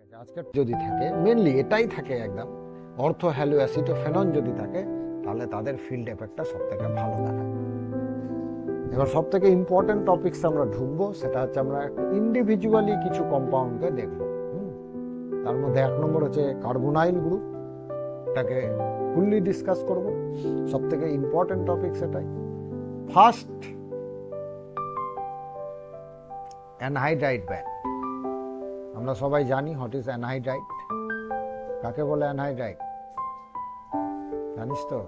আজকে যদি থাকে মেনলি এটাই থাকে একদম অর্থো হ্যালো অ্যাসিটোফেনন যদি থাকে তাহলে তাদের ফিল্ড এফেক্টটা সব থেকে ভালো দেখায়। এবার সব থেকে ইম্পর্টেন্ট টপিকস আমরা ঢুকবো, সেটা হচ্ছে আমরা ইন্ডিভিজুয়ালি কিছু কম্পাউন্ডকে দেখবো। তার মধ্যে এক নম্বর হচ্ছে কার্বোনাইল গ্রুপ, এটাকে ফুললি ডিসকাস করব। সব থেকে ইম্পর্টেন্ট টপিক সেটাই। First anhydride band. আমরা সবাই জানি হোয়াট ইজ অ্যানহাইড্রাইট, কাকে বলে অ্যানহাইড্রাইট জানিস তো?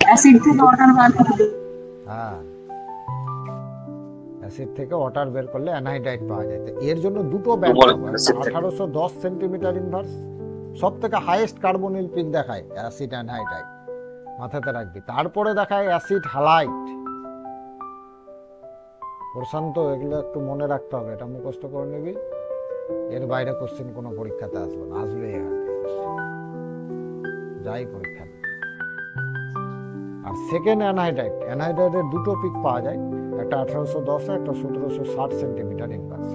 অ্যাসিড থেকে ওয়াটার বের করলে, হ্যাঁ, অ্যাসিড থেকে ওয়াটার বের করলে অ্যানহাইড্রাইট পাওয়া যায়। তো এর জন্য দুটো ব্যান্ড পাবো, 1810 সেন্টিমিটার ইনভার্স, সব থেকে হাইয়েস্ট কার্বনিল পিক দেখায় অ্যাসিড অ্যানহাইড্রাইট, মাথাতে রাখবি। তারপরে দেখায় অ্যাসিড হ্যালাইট। প্রশান্ত, এগুলো একটু মনে রাখতে হবে, এটা মুখস্থ করে নিবি, এর বাইরে কোশ্চেন কোনো পরীক্ষাতে আসবে না, আসবে এখান থেকে যাই পরীক্ষা। আর সেকেন্ড অ্যানহাইড্রাইট, অ্যানহাইড্রাইটের দুটো পিক পাওয়া যায়, একটা 1810, একটা 1760 সেন্টিমিটার ইনভার্স।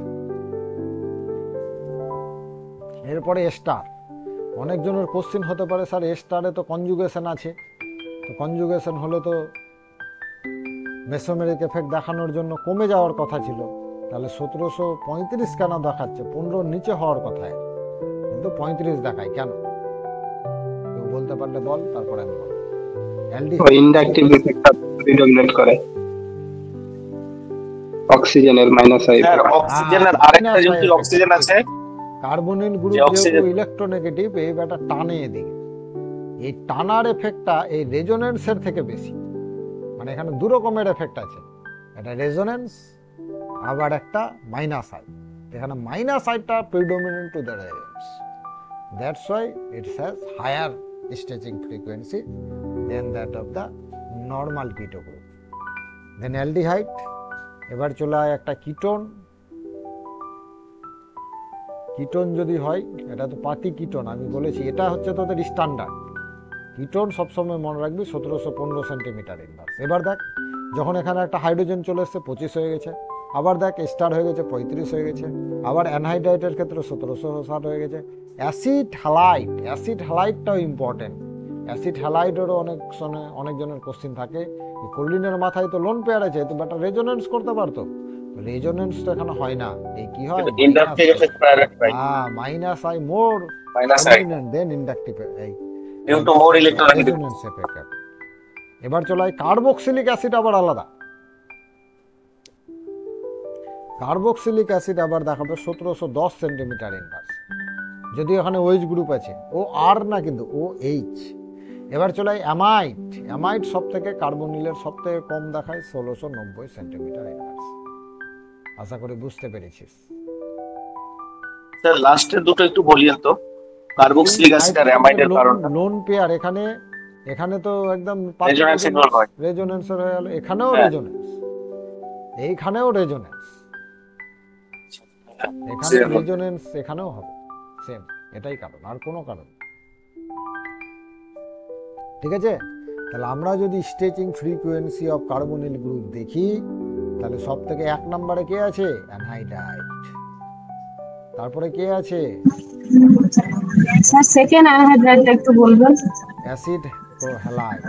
এরপরে স্টার। অনেকজনের কোশ্চেন হতে পারে, স্যার স্টারে তো কনজুগেশন আছে, তো কনজুগেশন হলে তো মেসোমেরিক এফেক্ট দেখানোর জন্য কমে যাওয়ার কথা ছিল, তাহলে 1735 কেন দেখাচ্ছে? 15 নিচে হওয়ার কথা, কিন্তু 35 দেখায় কেন? কেউ বলতে পারলে বল, তারপরে আমি বল। ইনডাকটিভ এফেক্টটা প্রিডমিনেট করে অক্সিজেনের মাইনাস আই। স্যার অক্সিজেনের আরেকটা যেহেতু অক্সিজেন আছে, কার্বনিল গ্রুপ যেহেতু ইলেকট্রোনেগেটিভ, এই ব্যাটা টানে এদিকে, এই টানার এফেক্টটা এই রেজোনেন্সের থেকে বেশি। মানে এখানে দু রকমের এফেক্ট আছে, একটা রেজোনেন্স, আবার একটা মাইনাস আই। এখানে মাইনাস আইটা predominant to the resonance, that's why it has higher stretching frequency than that of the normal keto group. Then aldehyde. এবার চলে আয় একটা কিটোন। কিটোন যদি হয়, এটা তো পাতি কিটোন, আমি বলেছি এটা হচ্ছে তোদের স্ট্যান্ডার্ড কিটোন, সবসময় মনে রাখবি 1715 সেন্টিমিটার ইনভার্স। এবার দেখ, যখন এখানে একটা হাইড্রোজেন চলে এসছে 25 হয়ে গেছে, আবার দেখ স্টার হয়ে গেছে 35 হয়ে গেছে, আবার অ্যানহাইড্রাইটের ক্ষেত্রে 1760 হয়ে গেছে। অ্যাসিড হ্যালাইট, অ্যাসিড হ্যালাইটটাও ইম্পর্টেন্ট। অ্যাসিড হ্যালাইটেরও অনেকজনের কোশ্চিন থাকে, কোলিনের মাথায় তো লোন পেয়ার আছে, তো ব্যাটা রেজোনেন্স করতে পারতো, রেজোনেন্স তো এখানে হয় না। এই কি হয়, minus I more than inductive এই রেজোনেন্স এফেক্ট। এবার চলে আয় কার্বক্সিলিক অ্যাসিড, আবার আলাদা। কার্বক্সিলিক অ্যাসিড আবার দেখাবে 1710 সেন্টিমিটার ইনভার্স, যদি এখানে ওএইচ গ্রুপ আছে, ও আর না কিন্তু ও এইচ। এবার চলে আয় অ্যামাইড। অ্যামাইড সব থেকে কার্বনিলের সব থেকে কম দেখায় 1690 সেন্টিমিটার ইনভার্স। আশা করি বুঝতে পেরেছিস। স্যার লাস্টের দুটো একটু বলিয়েন তো, কার্বক্সিলিক অ্যাসিড আর অ্যামাইডের কারণটা। লোন পেয়ার এখানে তো একদম রেজোনেন্সের হয়ে গেল, এখানেও রেজোনেন্স, এইখানেও রেজোনেন্স, এখানে রেজোনেন্স, এখানেও হবে সেম। এটাই কারণ, আর কোনো কারণ। ঠিক আছে, তাহলে আমরা যদি stretching frequency of carbonyl group দেখি, তাহলে সব থেকে এক নম্বরে কে আছে? অ্যানহাইড্রাইট। তারপরে কে আছে? স্যার সেকেন্ড অ্যানহাইড্রাইটটা একটু বলবেন। Acid halide.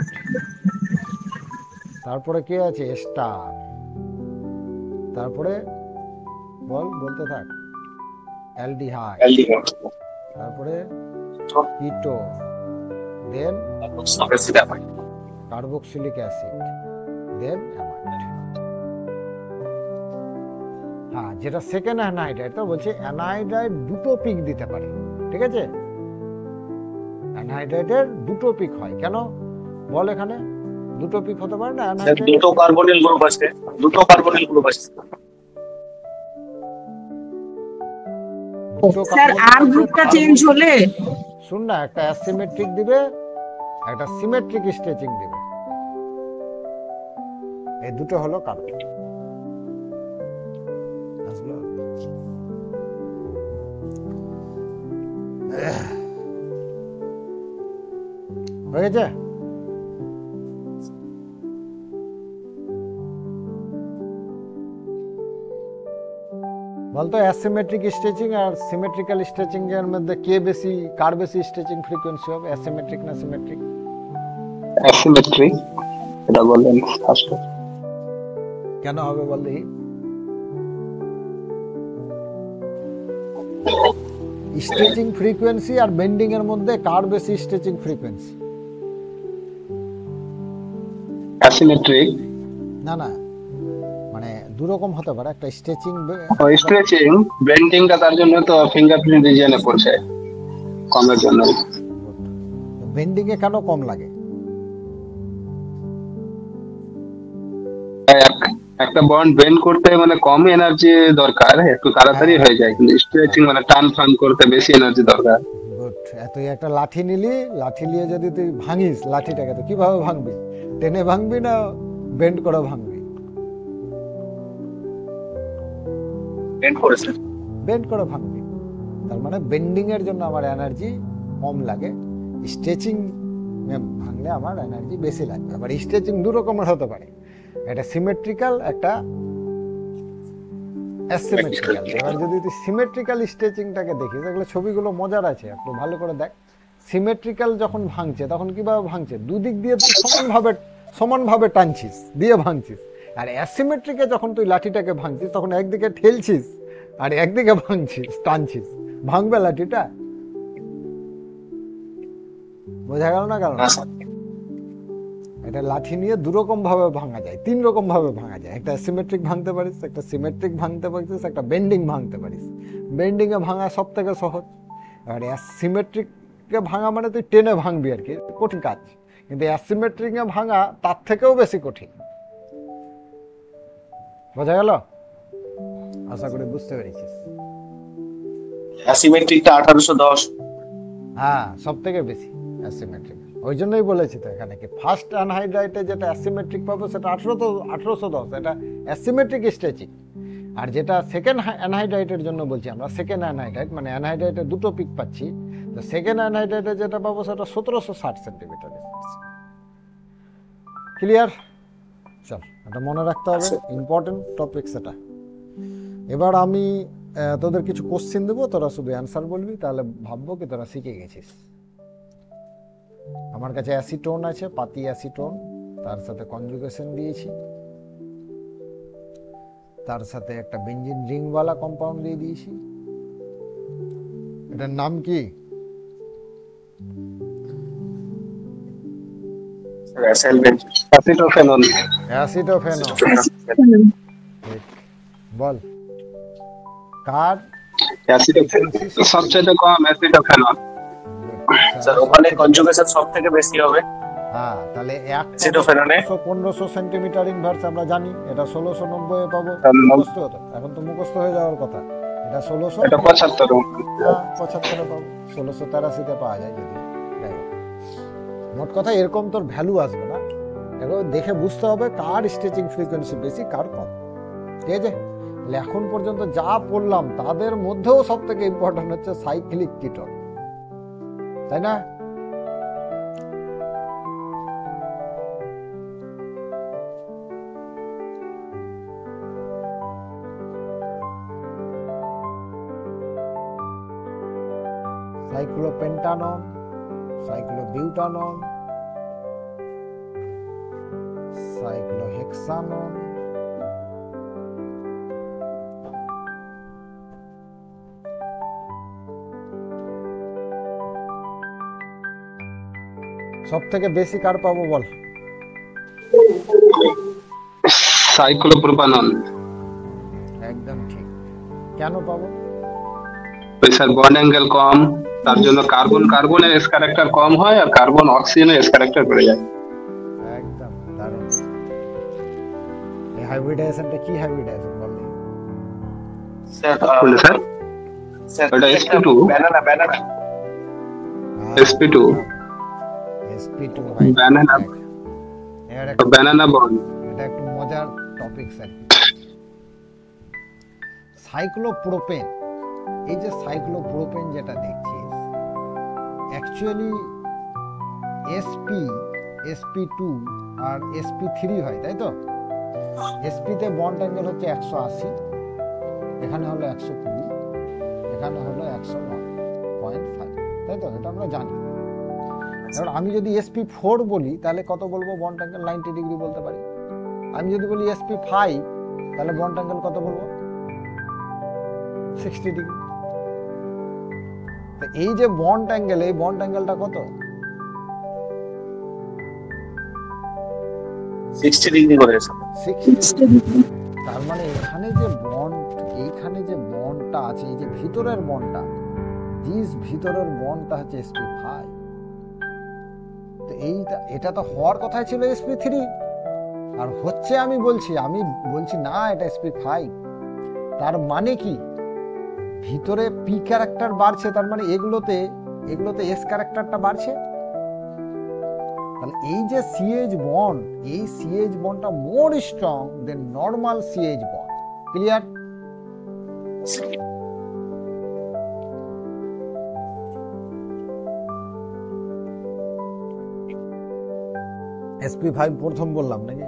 তারপরে কে আছে? স্টার। তারপরে বলতে থাক। অ্যালডিহাইড। তারপরে কিটো, দেন কার্বক্সিলিক অ্যাসিড, দেন অ্যামাইড। হ্যাঁ, যেটা সেকেন্ড অ্যানহাইড্রাইট, তো বলছে অ্যানহাইড্রাইট দুটো পিক দিতে পারে। ঠিক আছে, অ্যানহাইড্রাইটের দুটো পিক হয় কেন বল? এখানে দুটো পিক হতে পারে না, দুটো কার্বনিল গ্রুপ আছে, দুটো কার্বনিল গ্রুপ আছে। স্যার আর গ্রুপটা চেঞ্জ হলে শুন না, একটা অ্যাসিমেট্রিক দিবে, একটা সিমেট্রিক স্ট্রেচিং দিবে, এই দুটো হলো কারণ। হয়ে গেছে? বলতো অ্যাসিমেট্রিক স্ট্রেচিং আর সিমেট্রিক্যাল স্ট্রেচিং এর মধ্যে কার বেশি স্ট্রেচিং ফ্রিকোয়েন্সি হবে, অ্যাসিমেট্রিক না সিমেট্রিক? অ্যাসিমেট্রিক, এটা বললেন ফার্স্ট। কেন হবে বল দেখি? স্ট্রেচিং ফ্রিকোয়েন্সি আর বেন্ডিং এর মধ্যে কার বেশি স্ট্রেচিং ফ্রিকোয়েন্সি? অ্যাসিমেট্রিক। না না, মানে দু রকম হতে পারে, একটা স্ট্রেচিং স্ট্রেচিং, বেন্ডিংটা তার জন্য তো ফিঙ্গারপ্রিন্ট রিজিয়নে পড়ছে কমের জন্য। বেন্ডিং এ কেন কম লাগে? একটা বন্ড বেন্ড করতে মানে কম এনার্জি দরকার, একটু তাড়াতাড়ি হয়ে যায়, কিন্তু স্ট্রেচিং মানে টান ফান করতে বেশি এনার্জি দরকার। গুড। তুই একটা লাঠি নিলি, লাঠি নিয়ে যদি তুই ভাঙিস লাঠিটাকে, তো কিভাবে ভাঙবি? টেনে ভাঙবি না বেন্ড করে ভাঙবি? বেন্ড করেছে। বেন্ড করে ভাঙবি। তার মানে বেন্ডিং এর জন্য আমার এনার্জি কম লাগে, স্ট্রেচিং ভাঙলে আমার এনার্জি বেশি লাগবে। আবার স্ট্রেচিং দু রকমের হতে পারে, একটা সিমেট্রিক্যাল, একটা অ্যাসিমেট্রিক্যাল। এবার যদি তুই সিমেট্রিক্যাল স্ট্রেচিংটাকে দেখিস, এগুলো ছবিগুলো মজার আছে, একটু ভালো করে দেখ। সিমেট্রিক্যাল যখন ভাঙছে তখন কিভাবে ভাঙছে? দুদিক দিয়ে তুই সমানভাবে টানছিস, দিয়ে ভাঙছিস। আর অ্যাসিমেট্রিকে যখন তুই লাঠিটাকে ভাঙছিস তখন একদিকে ঠেলছিস আর একদিকে ভাঙছিস, টানছিস। ভাঙবে লাঠিটা? বোঝা গেল না? কারণ এটা লাঠি নিয়ে দু রকম ভাবে ভাঙা যায়, তিন রকম ভাবে ভাঙা যায়। একটা সিমেট্রিক ভাঙতে পারিস, একটা সিমেট্রিক ভাঙতে পারিস, একটা বেন্ডিং ভাঙতে পারিস। বেন্ডিং এ ভাঙা সব থেকে সহজ। আর সিমেট্রিক কে ভাঙা মানে তুই টেনে ভাঙবি আর কি, কঠিন কাজ। কিন্তু অ্যাসিমেট্রিক এ ভাঙা তার থেকেও বেশি কঠিন। বোঝা গেল? আশা করি বুঝতে পেরেছিস। অ্যাসিমেট্রিকটা 1810। হ্যাঁ, সব থেকে বেশি অ্যাসিমেট্রিক। ওই জন্যই বলেছি তো এখানে কি ফার্স্ট অ্যানহাইড্রাইটে যেটা অ্যাসিমেট্রিক পাবো সেটা 1810, এটা অ্যাসিমেট্রিক স্ট্রেচিং। আর যেটা সেকেন্ড অ্যানহাইড্রাইটের জন্য বলছি আমরা, সেকেন্ড অ্যানহাইড্রাইট মানে অ্যানহাইড্রাইটে দুটো পিক পাচ্ছি, তো সেকেন্ড অ্যানহাইড্রাইটে যেটা পাবো সেটা 1760 সেন্টিমিটার। ক্লিয়ার? চল, এটা মনে রাখতে হবে, ইম্পর্টেন্ট টপিক সেটা। এবার আমি তোদের কিছু কোশ্চেন দেবো, তোরা শুধু অ্যান্সার বলবি, তাহলে ভাববো কি তোরা শিখে গেছিস। আমার কাছে অ্যাসিটোন আছে, পাতি অ্যাসিটোন, তার সাথে কনজুগেশন দিয়েছি, তার সাথে একটা বেঞ্জিন রিংওয়ালা কম্পাউন্ড দিয়ে দিয়েছি। এটার নাম কি? অ্যাসিটোফেনল। অ্যাসিটোফেনল। বল কার সবচেয়ে কম অ্যাসিটোফেনল। স্যার ওখানে কনজুগেশন সবথেকে বেশি হবে। হ্যাঁ, তাহলে অ্যাসিটোফেনলে 1500 সেন্টিমিটার ইনভার্স আমরা জানি, এটা 1690 এ পাবো। মুখস্থ হতো, এখন তো মুখস্থ হয়ে যাওয়ার কথা। এটা 1600, এটা 75। হ্যাঁ 75 এ পাবো, 1683 তে পাওয়া যায় যদি। মোট কথা এরকম তোর ভ্যালু আসবে না, এবার দেখে বুঝতে হবে কার স্ট্রেচিং ফ্রিকোয়েন্সি বেশি, কার কম। ঠিক আছে? তাহলে এখন পর্যন্ত যা পড়লাম তাদের মধ্যেও সব থেকে ইম্পর্টেন্ট হচ্ছে সাইক্লিক কিটোন, তাই না? সাইক্লোপেন্টানন, সাইক্লোবিউটানন, সাইক্লোহেক্সানন, সব থেকে বেশি কার পাবো বল? সাইক্লোপ্রোপানন। একদম ঠিক। কেন পাবো? স্যার বন্ড অ্যাঙ্গেল কম, তার জন্য কার্বনের এস ক্যারেক্টার কম হয় আর কার্বন অক্সিজেনের এস ক্যারেক্টার বেড়ে যায়। একদম দারুণ। এই হাইব্রিডাইজেশনটা কি হাইব্রিডাইজেশন বল? স্যার স্যার এটা sp2, ব্যানানা sp2 ভাই, ব্যানানা, ব্যানানা বন্ড। এটা একটু মজার টপিক স্যার। সাইক্লোপ্রোপেন, এই যে সাইক্লোপ্রোপেন যেটা দেখছিস, অ্যাকচুয়ালি sp2 আর sp3 হয়, তাই তো? sp তে বন্ড অ্যাঙ্গেল হচ্ছে 180, এখানে হলো 120, এখানে হলো 101.5, তাই তো? এটা আমরা জানি। এবার আমি যদি sp4 বলি তাহলে কত বলবো? বন্ড অ্যাঙ্গেল 90 ডিগ্রি বলতে পারি। আমি যদি বলি sp5 তাহলে বন্ড অ্যাঙ্গেল কত বলবো? 60 ডিগ্রি। তো এই যে বন্ড অ্যাঙ্গেল, এই বন্ড অ্যাঙ্গেলটা কত? 60 ডিগ্রি করে আছে। 60 ডিগ্রি। তার মানে এখানে যে বন্ড, এইখানে যে বন্ডটা আছে, এই যে ভিতরের বন্ডটা, দিস ভিতরের বন্ডটা হচ্ছে sp5। তো এটা তো হওয়ার কথাই ছিল sp3, আর হচ্ছে আমি বলছি না এটা sp5। তার মানে কি? ভিতরে পি ক্যারেক্টার বাড়ছে, তার মানে এগুলোতে এস ক্যারেক্টারটা বাড়ছে। তাহলে এই যে সিএইচ বন্ড, এই সিএইচ বন্ডটা more strong than normal CH bond. Clear? sp5 প্রথম বললাম নাকি?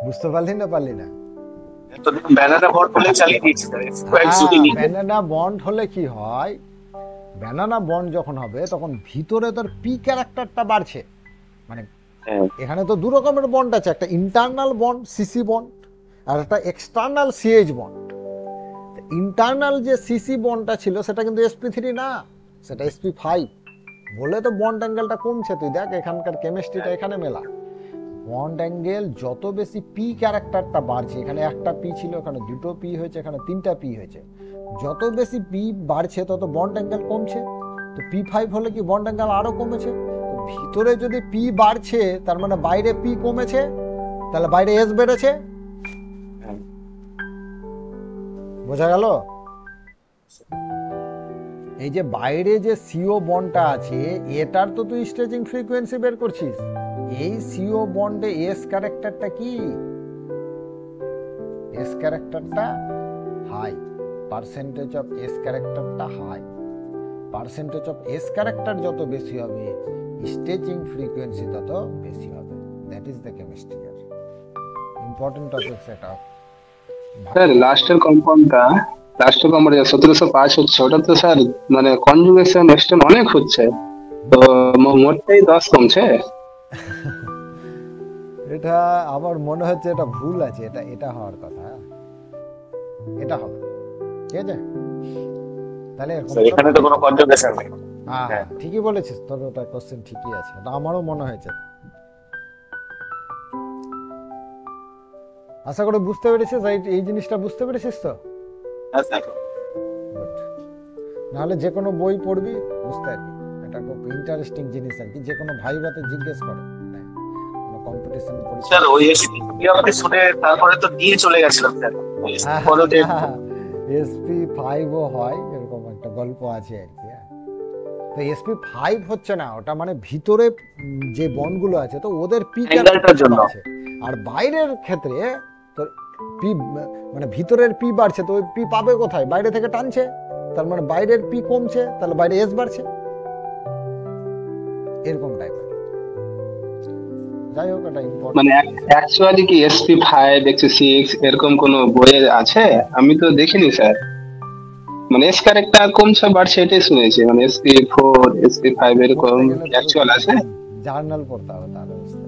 বুঝতে পারলি না? ব্যানানা বন্ড হলে চালিয়ে দিয়েছি ব্যানানা বন্ড হলে কি হয়? ব্যানানা বন্ড যখন হবে তখন ভিতরে তোর পি ক্যারেক্টারটা বাড়ছে। মানে এখানে তো দু রকমের বন্ড আছে, একটা ইন্টারনাল বন্ড সিসি বন্ড, আর একটা এক্সটার্নাল সিএইচ বন্ড। ইন্টারনাল যে সিসি বন্ডটা ছিল সেটা কিন্তু sp3 না, সেটা sp5 বলে তো বন্ড অ্যাঙ্গেলটা কমছে। তুই দেখ এখানকার কেমিস্ট্রিটা এখানে মেলা। বন্ড অ্যাঙ্গেল যত বেশি পি ক্যারেক্টারটা বাড়ছে, এখানে একটা পি ছিল, এখানে দুটো পি হয়েছে, এখানে তিনটা পি হয়েছে, যত বেশি পি বাড়ছে তত বন্ড অ্যাঙ্গেল কমছে। তো p5 হলে কি বন্ড অ্যাঙ্গেল আরো কমেছে। তো ভিতরে যদি পি বাড়ছে তার মানে বাইরে পি কমেছে, তাহলে বাইরে এস বেড়েছে। বোঝা গেল? এই যে বাইরে যে সিও বন্ডটা আছে, এটার তো তুই স্ট্রেচিং ফ্রিকোয়েন্সি বের করছিস। এই সিও বন্ডে এস ক্যারেক্টারটা কি? এস ক্যারেক্টারটা হাই, পার্সেন্টেজ অফ এস ক্যারেক্টারটা high. Percentage of S character যত বেশি হবে, স্ট্রেচিং ফ্রিকোয়েন্সি তত বেশি হবে। That is the chemistry. Important topic সেটা। স্যার লাস্টের কম্পাউন্ডটা 1705 হচ্ছে, ওটা তো স্যার মানে কনজুগেশন এক্সটেন্ড অনেক হচ্ছে, তো মোটটাই 10 কমছে। এটা আমার মনে হচ্ছে এটা ভুল আছে, এটা হওয়ার কথা, এটা হবে। ঠিক আছে, তাহলে এখানে তো কোনো কনজুগেশন নেই। হ্যাঁ ঠিকই বলেছিস, তোর ওটা কোশ্চেন ঠিকই আছে, এটা আমারও মনে হয়েছে। আশা করি বুঝতে পেরেছিস, এই জিনিসটা বুঝতে পেরেছিস তো? নাহলে যে কোনো বই পড়বি বুঝতে পারবি। এটা খুব ইন্টারেস্টিং জিনিস আর কি, যে কোনো ভাইভাতে জিজ্ঞেস করে, কোনো কম্পিটিশন স্যার ওই এসপি শুনে তারপরে তো দিয়ে চলে গেছিলাম স্যার। SP5 ও হয়, এরকম একটা গল্প আছে আর কি। তো SP5 হচ্ছে না, ওটা মানে ভিতরে যে বন্ডগুলো আছে তো ওদের পি ক্যারেক্টারটার জন্য আছে, আর বাইরের ক্ষেত্রে তোর পি মানে ভিতরের পি বাড়ছে, তো ওই পি পাবে কোথায়? বাইরে থেকে টানছে, তার মানে বাইরের পি কমছে, তাহলে বাইরে এস বাড়ছে, এরকম টাইপের। যাই হোক, এটা ইম্পর্টেন্ট। মানে অ্যাকচুয়ালি কি SP5 SP6 এরকম কোন বইয়ে আছে? আমি তো দেখিনি স্যার। মানে এস ক্যারেক্টার কমছে বাড়ছে এটাই শুনেছি, মানে SP4 SP5 এরকম অ্যাকচুয়াল আছে? জার্নাল পড়তে হবে তাহলে বুঝতে।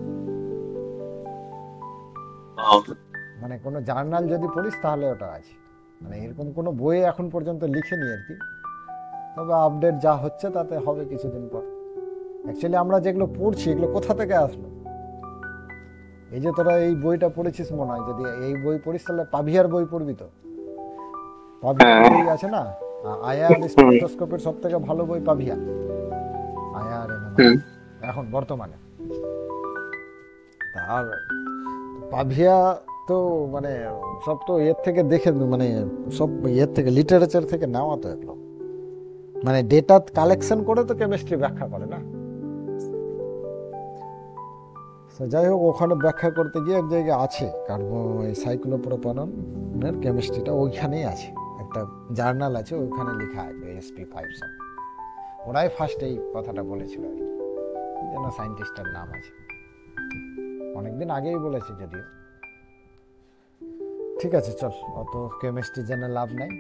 মানে কোনো জার্নাল যদি পড়িস তাহলে ওটা আছে, মানে এরকম কোনো বই এখন পর্যন্ত লিখেনি আর কি, তবে আপডেট যা হচ্ছে তাতে হবে কিছুদিন পর। অ্যাকচুয়ালি আমরা যেগুলো পড়ছি এগুলো কোথা থেকে আসলো? এই যে তোরা এই বইটা পড়েছিস মনে হয়, যদি এই বই পড়িস তাহলে পাভিয়ার বই পড়বি তো। পাভিয়ার বই আছে না, আয়ার স্পেকট্রোস্কোপের সব থেকে ভালো বই পাভিয়া, আয়ার এখন বর্তমানে। আর পাভিয়া তো মানে সব তো এর থেকে দেখে, মানে সব এর থেকে লিটারেচার থেকে নেওয়া তো এগুলো, মানে ডেটা কালেকশন করে তো কেমিস্ট্রি ব্যাখ্যা করে না। যাই হোক, ওখানে ব্যাখ্যা করতে গিয়ে এক জায়গায় আছে সাইক্লোপ্রোপাননের কেমিস্ট্রিটা, ওইখানেই আছে একটা জার্নাল আছে, ওইখানে লেখা আছে SP5 সব। ওরাই ফার্স্ট এই কথাটা বলেছিল আর কি, যেন সায়েন্টিস্টের নাম আছে, অনেকদিন আগেই বলেছে যদিও। ঠিক আছে চল, অত কেমিস্ট্রি জেনে লাভ নাই।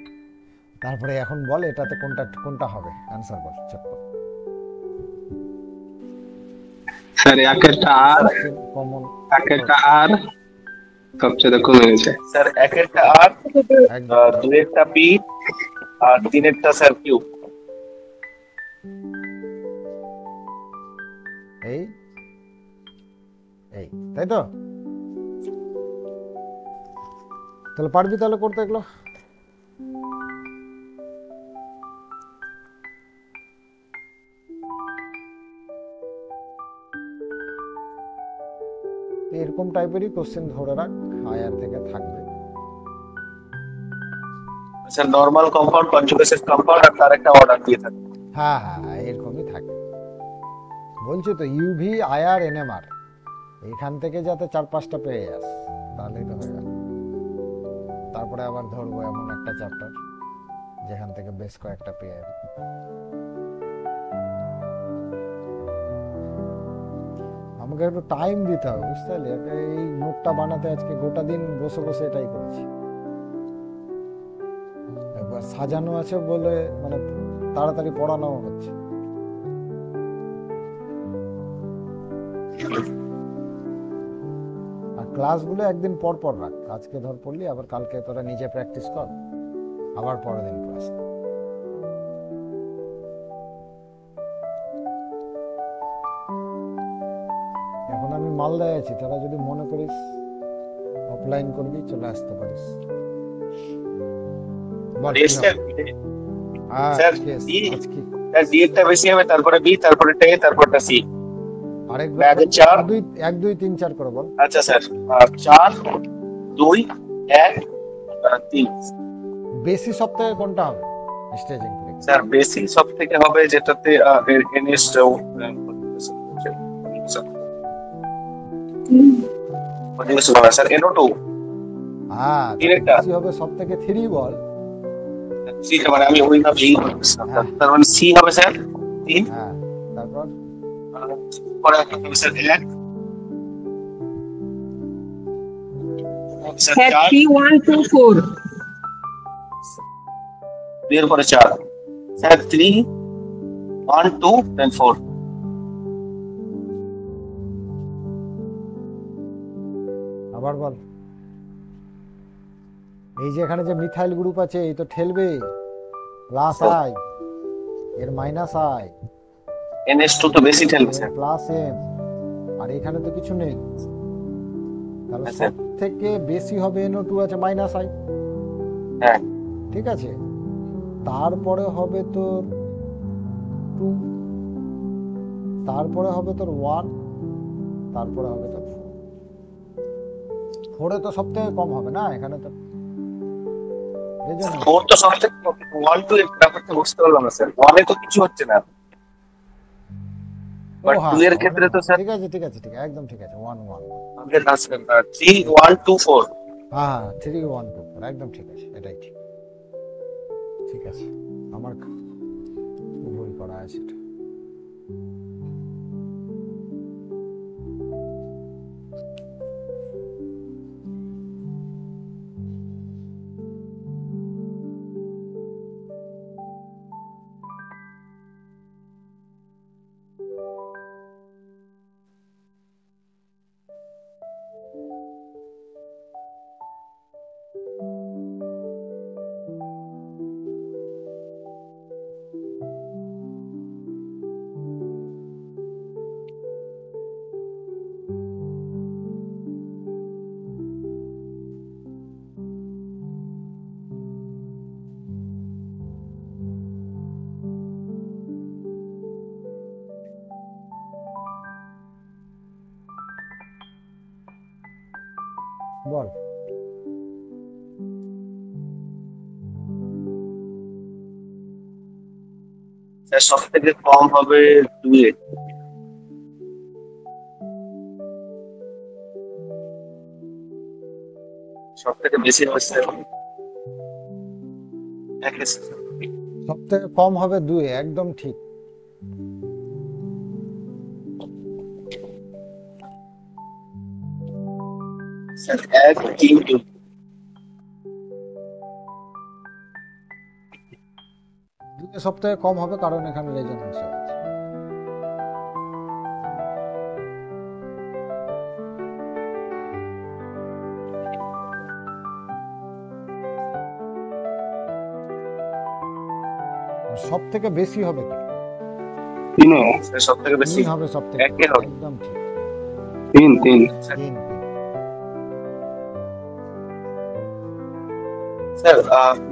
তারপরে এখন বল এটাতে কোনটা কোনটা হবে, অ্যান্সার বল চটপট। স্যার একেরটা আর, কমন একেরটা আর সবচেয়ে কমে গেছে। স্যার একেরটা আর, দুইয়েরটা পি, আর তিনেরটা স্যার কিউ। এই এই তাই তো? তাহলে পারবি তাহলে করতে এগুলো? এরকম টাইপেরই কোশ্চেন ধরে রাখ, আয়ার থেকে থাকবে। Sir normal compound, conjugated compound, আর তার একটা অর্ডার দিয়ে থাকে। হ্যাঁ হ্যাঁ হ্যাঁ, এরকমই থাকে। বলছি তো ইউভি, আয়ার, এনএমআর, এইখান থেকে যাতে 4-5টা পেয়ে যাস তাহলেই তো হয়ে গেল। তারপরে আবার ধরবো এমন একটা চ্যাপ্টার যেখান থেকে বেশ কয়েকটা পেয়ে যাবে। আমাকে একটু টাইম দিতে হবে, বুঝতে পারলি? এই নোটটা বানাতে আজকে গোটা দিন বসে বসে এটাই করেছি। একবার সাজানো আছে বলে মানে তাড়াতাড়ি পড়ানো হচ্ছে। আর ক্লাসগুলো একদিন পর পর রাখ, আজকে ধর পড়লি, আবার কালকে তোরা নিজে প্র্যাকটিস কর, আবার পরের দিন ক্লাস। এখন আমি মালদায় আছি, তোরা যদি মনে করিস অফলাইন করবি চলে আসতে পারিস। বল, কি হবে? হ্যাঁ, স্যার, yes, ই- আজকে স্যার ডি এরটা বেশি হবে, তারপরে বি, তারপরে টা এ, তারপরটা সি। আরেকবার আগে 4, 1 2 3 4 করে বল। আচ্ছা স্যার, 4 2 1 3। বেশি সপ্তাহে কোনটা হবে স্টেজিং পরীক্ষা? স্যার বেসি সব থেকে হবে যেটাতে এনএস স্যার NO2 হ্যাঁ, তিনেরটা। বেশি হবে সব থেকে 3 বল। সি, মানে আমি ওই ভাবে তার মানে সি হবে স্যার 3। হ্যাঁ, তারপর পরে হবে স্যার 1, স্যার হ্যাঁ 4, 3 1 2 4 এর পরে 4, স্যার 3 1 2 দেন 4। আবার বল। এই যে এখানে যে মিথাইল গ্রুপ আছে এই তো ঠেলবে, প্লাস আই, এর মাইনাস আই, NH2 তো বেশি ঠেলবে স্যার। প্লাস এম, আর এখানে তো কিছু নেই। তাহলে আচ্ছা। সব থেকে বেশি হবে NO2 আছে মাইনাস আই, হ্যাঁ ঠিক আছে? তারপরে হবে তোর 2, তারপরে হবে তোর 1, তারপরে হবে তোর 4। 4 তো সব থেকে কম হবে না এখানে তো, এই জন্য 4 তো সব থেকে 1 2 এর ব্যাপারটা বুঝতে পারলাম না স্যার। 1 এ তো কিছু হচ্ছে না, বাট 2 এর ক্ষেত্রে তো স্যার ঠিক আছে ঠিক আছে ঠিক আছে, একদম ঠিক আছে। 1 1, আমাদের আছে 3 1 2 4। হ্যাঁ 3 1 2 একদম ঠিক আছে, এটাই ঠিক। ঠিক আছে, আমার ভুল করা আছে এটা। বল। স্যার সব থেকে কম হবে 2 এ, সব থেকে বেশি হবে স্যার 1 এ। সব থেকে কম হবে 2, একদম ঠিক। স্যার 1 3 2। সবথেকে কম হবে কারণ এখানে রেজোনেন্স আছে। সব থেকে বেশি হবে কি? তিনে স্যার সব থেকে বেশি তিন হবে সব থেকে, একে হবে। একদম ঠিক। তিন তিন। স্যার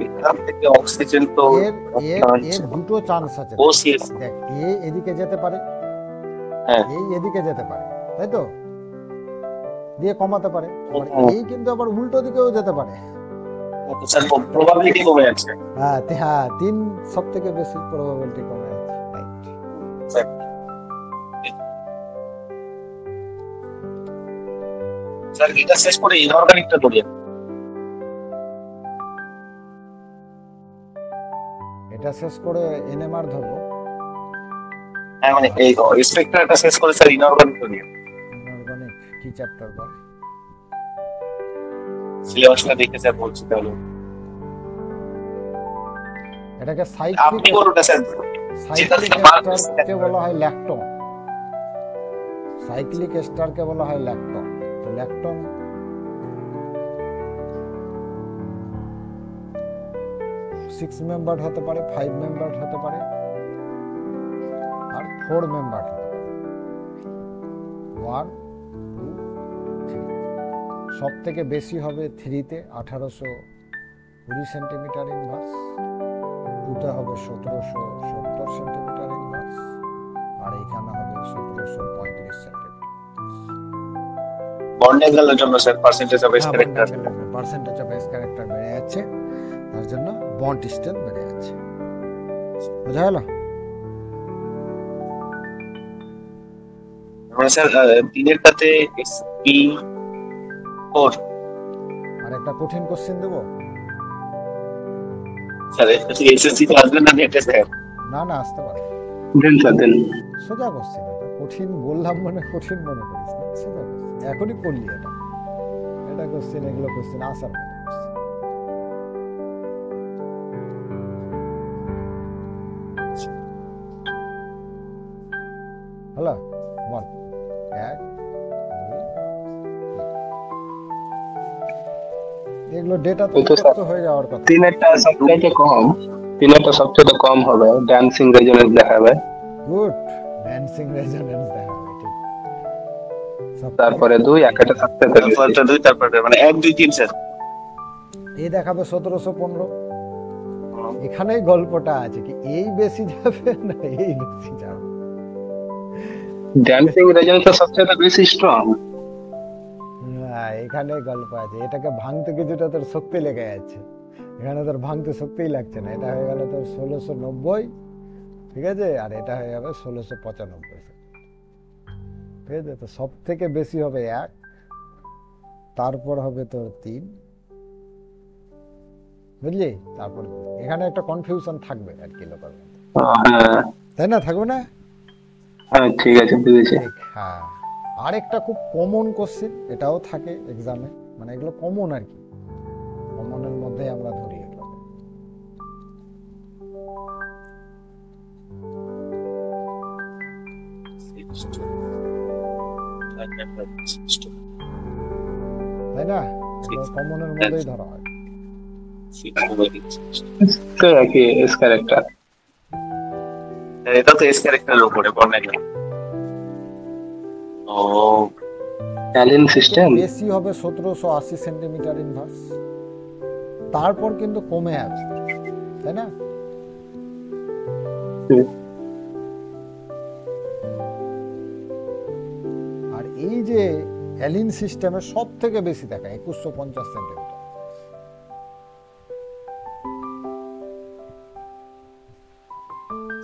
এখান থেকে অক্সিজেন তো এর এর এর দুটো চান্স আছে। ওসিএস দেখ, এ এদিকে যেতে পারে, হ্যাঁ এই এদিকে যেতে পারে, তাই তো? দিয়ে কমাতে পারে। আবার এই কিন্তু আবার উল্টো দিকেও যেতে পারে। স্যার প্রবাবিলিটি কমে যাচ্ছে। হ্যাঁ হ্যাঁ, তিন সব থেকে বেশি প্রবাবিলিটি কমে যাচ্ছে। Right. স্যার স্যার এটা শেষ করে ইনঅর্গানিকটা ধরি। এটা শেষ করে এনএমআর ধরবো। হ্যাঁ মানে এই স্পেকট্রাটা শেষ করে স্যার ইনঅর্গানিক ধরি। ইনঅর্গানিক কি চ্যাপ্টার বল? সিলেবাসটা দেখে স্যার বলছি তাহলে। এটাকে আপনি সাইক্লিক বলুন স্যার। এস্টারকে বলা হয় ল্যাকটন। সাইক্লিক এস্টারকে বলা হয় ল্যাকটন। তো ল্যাকটন সিক্স মেম্বার্ড হতে পারে, 5 মেম্বার্ড হতে পারে, আর 4 মেম্বার্ড হতে পারে। 1 2 3। সব থেকে বেশি হবে 3-তে 1820 সেন্টিমিটার ইনভার্স, 2-তে হবে 1770 সেন্টিমিটার ইনভার্স, আর এখানে হবে 1735 সেন্টিমিটার। বন্ড অ্যাঙ্গেলের জন্য sir percentage of S character. Percentage of S character বেড়ে যাচ্ছে, তার জন্য বন্ড স্ট্রেংথ বেড়ে যাচ্ছে। বোঝা গেল? মানে স্যার তিনেরটাতে এসপি 4 আর একটা কঠিন কোশ্চেন দেবো? স্যার এসএসসি তে আসবে না নেটে স্যার? না না, আসতে পারে। দেন স্যার দেন। সোজা কোশ্চেন, এটা কঠিন বললাম মানে কঠিন মনে করিস না, সোজা কোশ্চেন, এখনই করলি এটা। এটা কোশ্চেন, এগুলো কোশ্চেন আসার মতো question। হলো? বল। 1 2 3। এগুলো ডেটা এই তো তো হয়ে যাওয়ার কথা। তিনেরটা সবথেকে কম, তিনেরটা সবচেয়ে কম হবে, ড্যান্সিং রেজোনেন্স দেখাবে। গুড, ড্যান্সিং রেজোনেন্স দেখাবে, ঠিক। তারপরে 2, একটা সবথেকে বেশি। তারপরটা 2, তারপরে মানে 1 2 3 স্যার। এই দেখাবে 1715। এখানেই গল্পটা আছে, কি এই বেশি যাবে না এই বেশি যাবে। ড্যান্সিং রেজোনেন্স সবচেয়ে বেশি স্ট্রং। না, এখানে গল্প আছে। এটাকে ভাঙতে কিছুটা তোর শক্তি লেগে যাচ্ছে, এখানে তোর ভাঙতে শক্তিই লাগছে না। এটা হয়ে গেল তোর 1690, ঠিক আছে, আর এটা হয়ে যাবে 1695। ঠিক আছে, তো সব থেকে বেশি হবে 1, তারপর হবে তোর 3, বুঝলি? তারপর এখানে একটা কনফিউশন থাকবে আর কি লোকের মধ্যে, হ্যাঁ তাই না? থাকবে না? হ্যাঁ, ঠিক আছে, বুঝেছি। ঠিক, হ্যাঁ। আরেকটা খুব কমন কোশ্চেন, এটাও থাকে এক্সামে, মানে এগুলো কমন আর কি, কমনের মধ্যে আমরা ধরি এগুলো। তাই না? এগুলো কমনের মধ্যেই ধরা হয়। তো একই এস ক্যারেক্টার। এটা তো এস ক্যারেক্টারের উপরে বন্ড অ্যাঙ্গেল। ও অ্যালিন সিস্টেম। বেশি হবে 1780 সেন্টিমিটার ইনভার্স, তারপর কিন্তু কমে যাবে, তাই না? আর এই যে অ্যালিন সিস্টেমে সব থেকে বেশি দেখা 2150 সেন্টিমিটার।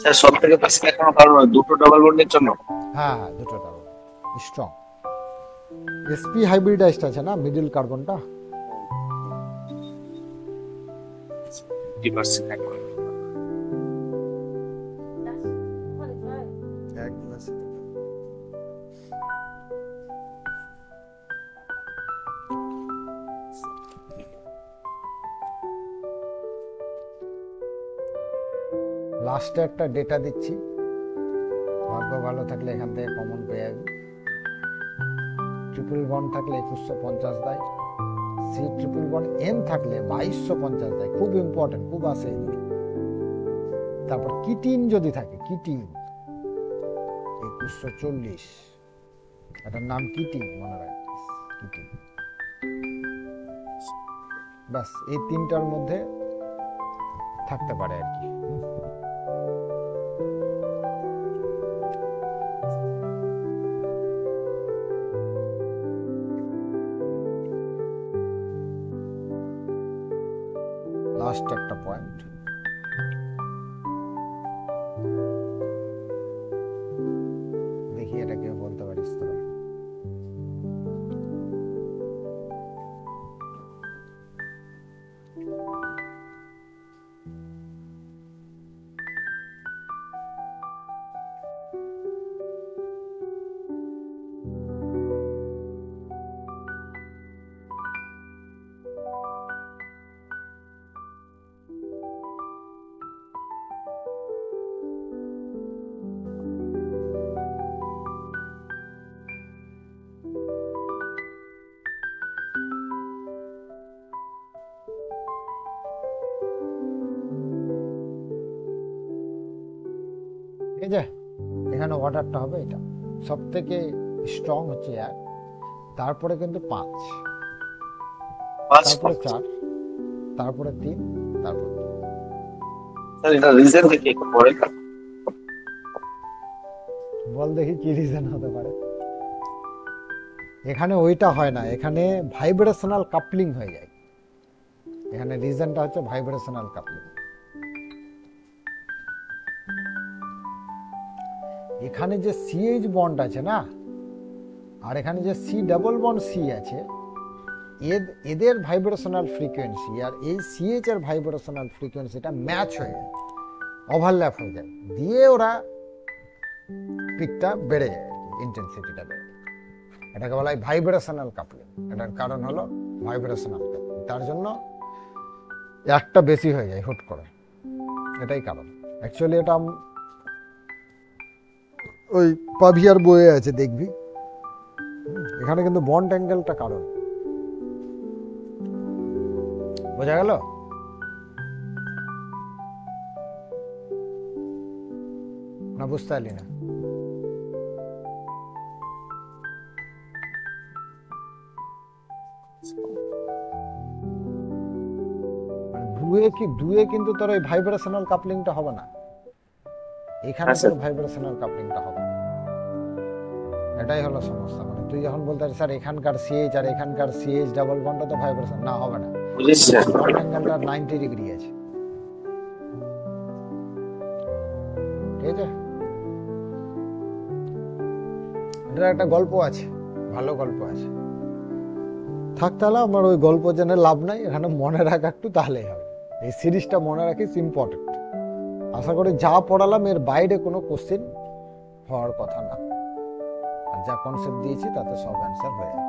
স্যার সব থেকে বেশি দেখানোর কারণ দুটো ডাবল বন্ডের জন্য। হ্যাঁ হ্যাঁ, দুটো ডাবল স্ট্রং। এসপি হাইব্রিডাইজড আছে না, মিডল কার্বনটা। 50% এক গ্লাসে লাস্টে একটা ডেটা দিচ্ছি, ভাগ্য ভালো থাকলে এখান থেকে কমন পেয়ে যাবি। ট্রিপল বন্ড থাকলে 2150 দেয়, সি ট্রিপল বন্ড এন থাকলে 2250 দেয়। খুব ইম্পর্টেন্ট, খুব আসে এই দুটো। তারপর কিটিন যদি থাকে, কিটিন 2140, এটার নাম কিটিন, মনে রাখিস কিটিন। ব্যাস এই তিনটার মধ্যে থাকতে পারে আর কি। লাস্ট একটা পয়েন্ট, দেখি এটা কেউ বলতে পারিস তোরা। এই যে এখানে অর্ডারটা হবে, এটা সব থেকে স্ট্রং হচ্ছে 1, তারপরে কিন্তু 5, তারপরে 4, তারপরে 3, তারপরে 2। স্যার এটা রিজন কি একটু পরে বল দেখি কি রিজন হতে পারে। এখানে ওইটা হয় না, এখানে ভাইব্রেশনাল কাপলিং হয়ে যায়। এখানে রিজনটা হচ্ছে ভাইব্রেশনাল কাপলিং। এখানে যে সিএইচ বন্ড আছে না, আর এখানে যে সি ডাবল বন্ড সি আছে, এদের ভাইব্রেশনাল ফ্রিকোয়েন্সি আর এই সিএইচ এর ভাইব্রেশনাল ফ্রিকোয়েন্সিটা ম্যাচ হয়ে যায়, ওভারল্যাপ হয়ে যায়, দিয়ে ওরা পিকটা বেড়ে যায়, ইন্টেন্সিটিটা বেড়ে যায়। এটাকে বলা হয় ভাইব্রেশনাল কাপলিং। এটার কারণ হলো ভাইব্রেশনাল কাপলিং, তার জন্য একটা বেশি হয়ে যায় হুট করে, এটাই কারণ। অ্যাকচুয়ালি এটা ওই পাভিয়ার বইয়ে আছে, দেখবি। এখানে কিন্তু বন্ড অ্যাঙ্গেলটা কারণ, বোঝা গেল? না বুঝতে পারলি না? দুয়ে কিন্তু তোর ওই ভাইব্রেশনাল কাপলিংটা হবে না, এখানে তোর ভাইব্রেশনাল কাপলিংটা হবে। এটাই হলো সমস্যা। মানে তুই যখন বলতে পারিস স্যার এখানকার সিএইচ আর এখানকার সিএইচ ডাবল বন্ডটা তো ভাইব্রেশন, না হবে না, বুঝেছি বন্ড অ্যাঙ্গেলটা 90 ডিগ্রি আছে। ঠিক আছে, এটার একটা গল্প আছে, ভালো গল্প আছে। থাক তাহলে, আমার ওই গল্প জেনে লাভ নাই, এখানে মনে রাখা একটু তাহলেই হবে। এই সিরিজটা মনে রাখিস, ইম্পর্টেন্ট। আশা করি যা পড়ালাম এর বাইরে কোনো কোশ্চেন হওয়ার কথা না, আর যা কনসেপ্ট দিয়েছি তাতে সব অ্যান্সার হয়ে যাবে।